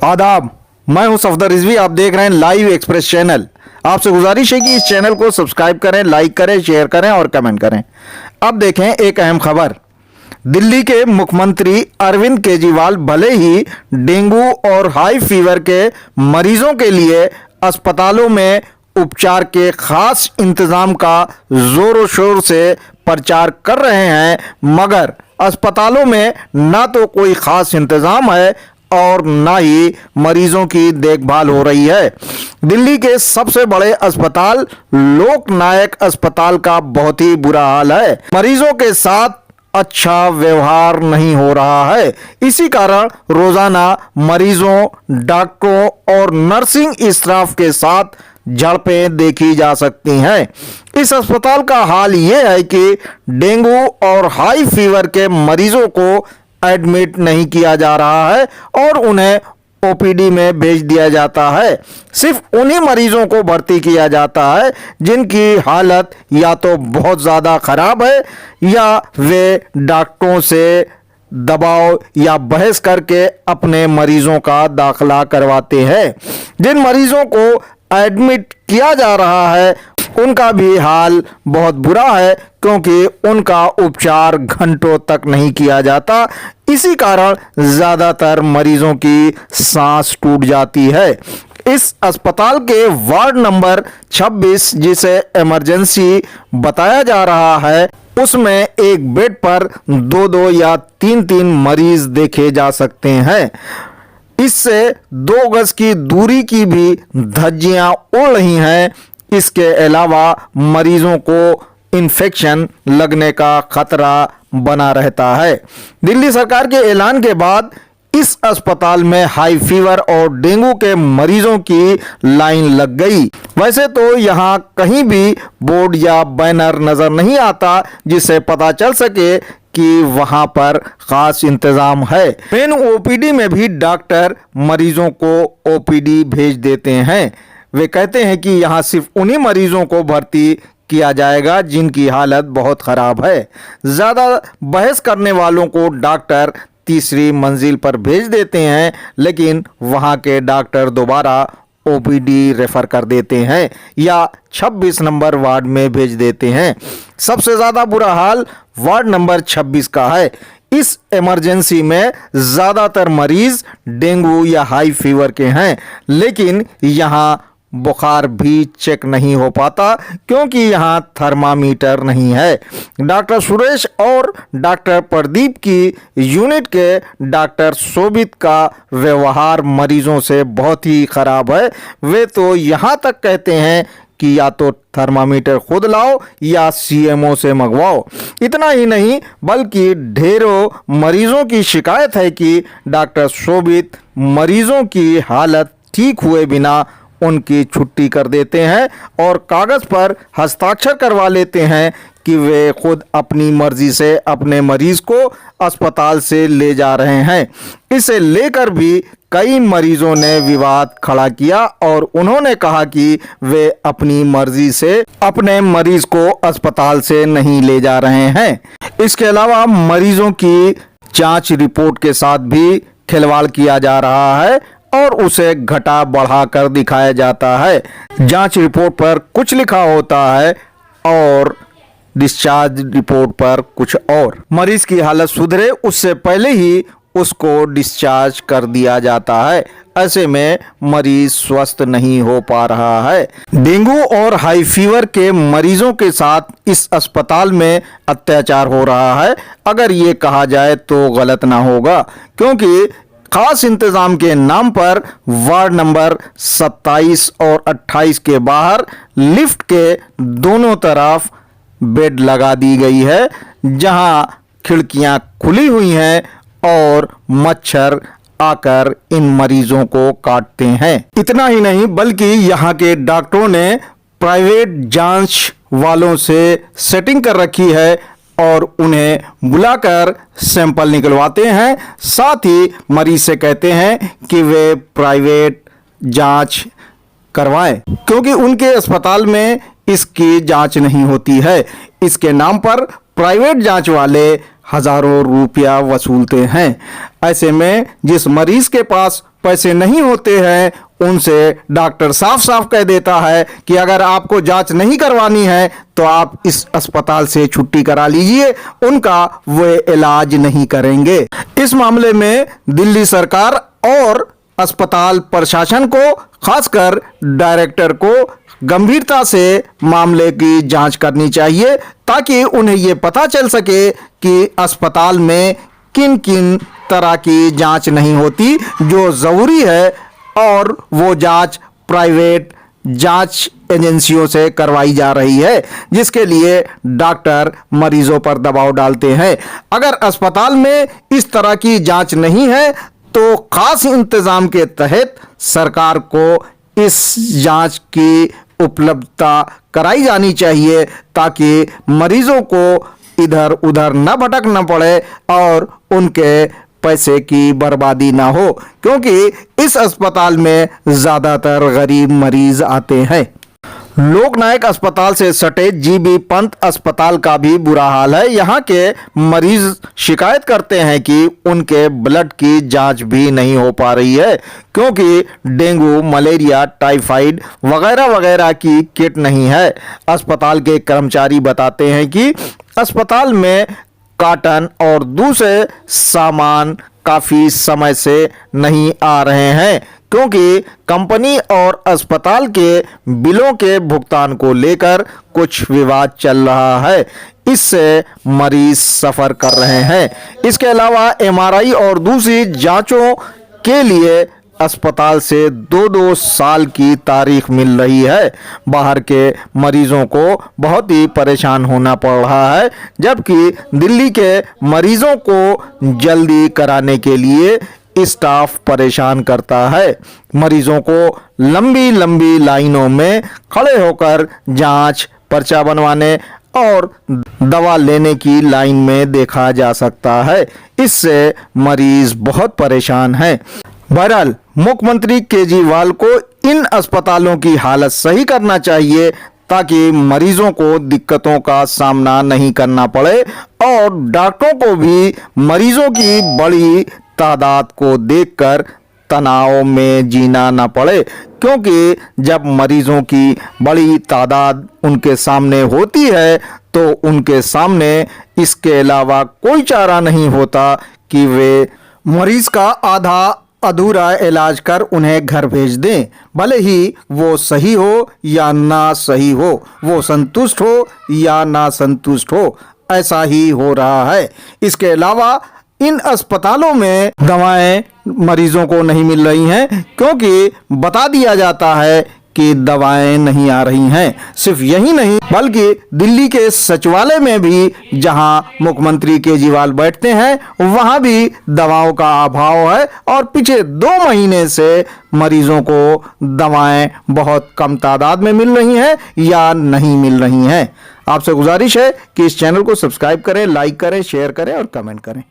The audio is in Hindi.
आदाब, मैं हूं सफदर रिजवी। आप देख रहे हैं लाइव एक्सप्रेस चैनल। आपसे गुजारिश है कि इस चैनल को सब्सक्राइब करें, लाइक करें, शेयर करें और कमेंट करें। अब देखें एक अहम खबर। दिल्ली के मुख्यमंत्री अरविंद केजरीवाल भले ही डेंगू और हाई फीवर के मरीजों के लिए अस्पतालों में उपचार के खास इंतजाम का जोरों शोर से प्रचार कर रहे हैं, मगर अस्पतालों में ना तो कोई खास इंतजाम है और ना ही मरीजों की देखभाल हो रही है। दिल्ली के सबसे बड़े अस्पताल लोकनायक अस्पताल का बहुत ही बुरा हाल है। मरीजों के साथ अच्छा व्यवहार नहीं हो रहा है। इसी कारण रोजाना मरीजों, डॉक्टरों और नर्सिंग स्टाफ के साथ झड़पें देखी जा सकती हैं। इस अस्पताल का हाल यह है कि डेंगू और हाई फीवर के मरीजों को एडमिट नहीं किया जा रहा है और उन्हें ओपीडी में भेज दिया जाता है। सिर्फ उन्हीं मरीजों को भर्ती किया जाता है जिनकी हालत या तो बहुत ज़्यादा खराब है या वे डॉक्टरों से दबाव या बहस करके अपने मरीजों का दाखिला करवाते हैं। जिन मरीजों को एडमिट किया जा रहा है उनका भी हाल बहुत बुरा है, क्योंकि उनका उपचार घंटों तक नहीं किया जाता। इसी कारण ज़्यादातर मरीजों की सांस टूट जाती है। इस अस्पताल के वार्ड नंबर 26, जिसे इमरजेंसी बताया जा रहा है, उसमें एक बेड पर 2-2 या 3-3 मरीज देखे जा सकते हैं। इससे 2 गज की दूरी की भी धज्जियां उड़ रही हैं। इसके अलावा मरीजों को इन्फेक्शन लगने का खतरा बना रहता है। दिल्ली सरकार के ऐलान के बाद इस अस्पताल में हाई फीवर और डेंगू के मरीजों की लाइन लग गई। वैसे तो यहाँ कहीं भी बोर्ड या बैनर नजर नहीं आता जिससे पता चल सके कि वहां पर खास इंतजाम है। मेन ओपीडी में भी डॉक्टर मरीजों को ओपीडी भेज देते हैं। वे कहते हैं कि यहाँ सिर्फ उन्हीं मरीजों को भर्ती किया जाएगा जिनकी हालत बहुत खराब है। ज़्यादा बहस करने वालों को डॉक्टर तीसरी मंजिल पर भेज देते हैं, लेकिन वहाँ के डॉक्टर दोबारा ओपीडी रेफर कर देते हैं या 26 नंबर वार्ड में भेज देते हैं। सबसे ज़्यादा बुरा हाल वार्ड नंबर 26 का है। इस इमरजेंसी में ज़्यादातर मरीज डेंगू या हाई फीवर के हैं, लेकिन यहाँ बुखार भी चेक नहीं हो पाता क्योंकि यहाँ थर्मामीटर नहीं है। डॉक्टर सुरेश और डॉक्टर प्रदीप की यूनिट के डॉक्टर शोभित का व्यवहार मरीजों से बहुत ही ख़राब है। वे तो यहाँ तक कहते हैं कि या तो थर्मामीटर खुद लाओ या सीएमओ से मंगवाओ। इतना ही नहीं बल्कि ढेरों मरीजों की शिकायत है कि डॉक्टर शोभित मरीजों की हालत ठीक हुए बिना उनकी छुट्टी कर देते हैं और कागज़ पर हस्ताक्षर करवा लेते हैं कि वे खुद अपनी मर्जी से अपने मरीज को अस्पताल से ले जा रहे हैं। इसे लेकर भी कई मरीजों ने विवाद खड़ा किया और उन्होंने कहा कि वे अपनी मर्जी से अपने मरीज को अस्पताल से नहीं ले जा रहे हैं। इसके अलावा मरीजों की जांच रिपोर्ट के साथ भी खिलवाड़ किया जा रहा है और उसे घटा बढ़ा कर दिखाया जाता है। जांच रिपोर्ट पर कुछ लिखा होता है और डिस्चार्ज रिपोर्ट पर कुछ और। मरीज की हालत सुधरे उससे पहले ही उसको डिस्चार्ज कर दिया जाता है। ऐसे में मरीज स्वस्थ नहीं हो पा रहा है। डेंगू और हाई फीवर के मरीजों के साथ इस अस्पताल में अत्याचार हो रहा है, अगर ये कहा जाए तो गलत ना होगा, क्योंकि खास इंतजाम के नाम पर वार्ड नंबर 27 और 28 के बाहर लिफ्ट के दोनों तरफ बेड लगा दी गई है, जहां खिड़कियां खुली हुई हैं और मच्छर आकर इन मरीजों को काटते हैं। इतना ही नहीं बल्कि यहां के डॉक्टरों ने प्राइवेट जांच वालों से सेटिंग कर रखी है और उन्हें बुलाकर सैंपल निकलवाते हैं। साथ ही मरीज से कहते हैं कि वे प्राइवेट जांच करवाएं, क्योंकि उनके अस्पताल में इसकी जांच नहीं होती है। इसके नाम पर प्राइवेट जांच वाले हजारों रुपया वसूलते हैं। ऐसे में जिस मरीज के पास पैसे नहीं होते हैं उनसे डॉक्टर साफ साफ कह देता है कि अगर आपको जांच नहीं करवानी है तो आप इस अस्पताल से छुट्टी करा लीजिए, उनका वे इलाज नहीं करेंगे। इस मामले में दिल्ली सरकार और अस्पताल प्रशासन को, खासकर डायरेक्टर को गंभीरता से मामले की जांच करनी चाहिए ताकि उन्हें ये पता चल सके कि अस्पताल में किन किन तरह की जांच नहीं होती जो ज़रूरी है और वो जांच प्राइवेट जांच एजेंसियों से करवाई जा रही है, जिसके लिए डॉक्टर मरीजों पर दबाव डालते हैं। अगर अस्पताल में इस तरह की जांच नहीं है तो खास इंतजाम के तहत सरकार को इस जांच की उपलब्धता कराई जानी चाहिए ताकि मरीजों को इधर उधर न भटकना पड़े और उनके पैसे की बर्बादी ना हो, क्योंकि इस अस्पताल में ज़्यादातर गरीब मरीज आते हैं। लोकनायक अस्पताल से सटे जीबी पंत अस्पताल का भी बुरा हाल है। यहाँ के मरीज शिकायत करते हैं कि उनके ब्लड की जांच भी नहीं हो पा रही है क्योंकि डेंगू, मलेरिया, टाइफाइड वगैरह वगैरह की किट नहीं है। अस्पताल के कर्मचारी बताते हैं कि अस्पताल में कॉटन और दूसरे सामान काफ़ी समय से नहीं आ रहे हैं क्योंकि कंपनी और अस्पताल के बिलों के भुगतान को लेकर कुछ विवाद चल रहा है। इससे मरीज सफ़र कर रहे हैं। इसके अलावा एमआरआई और दूसरी जांचों के लिए अस्पताल से 2-2 साल की तारीख मिल रही है। बाहर के मरीजों को बहुत ही परेशान होना पड़ रहा है, जबकि दिल्ली के मरीजों को जल्दी कराने के लिए स्टाफ परेशान करता है। मरीजों को लंबी लंबी लाइनों में खड़े होकर जांच, पर्चा बनवाने और दवा लेने की लाइन में देखा जा सकता है। इससे मरीज बहुत परेशान हैं। बहरहाल मुख्यमंत्री केजरीवाल को इन अस्पतालों की हालत सही करना चाहिए ताकि मरीजों को दिक्कतों का सामना नहीं करना पड़े और डॉक्टरों को भी मरीजों की बड़ी तादाद को देखकर तनाव में जीना ना पड़े, क्योंकि जब मरीजों की बड़ी तादाद उनके सामने होती है तो उनके सामने इसके अलावा कोई चारा नहीं होता कि वे मरीज का आधा अधूरा इलाज कर उन्हें घर भेज दें, भले ही वो सही हो या ना सही हो, वो संतुष्ट हो या ना संतुष्ट हो, ऐसा ही हो रहा है। इसके अलावा इन अस्पतालों में दवाएं मरीजों को नहीं मिल रही हैं क्योंकि बता दिया जाता है कि दवाएं नहीं आ रही हैं। सिर्फ यही नहीं बल्कि दिल्ली के सचिवालय में भी जहां मुख्यमंत्री केजरीवाल बैठते हैं वहां भी दवाओं का अभाव है और पिछले 2 महीने से मरीजों को दवाएं बहुत कम तादाद में मिल रही हैं या नहीं मिल रही हैं। आपसे गुजारिश है कि इस चैनल को सब्सक्राइब करें, लाइक करें, शेयर करें और कमेंट करें।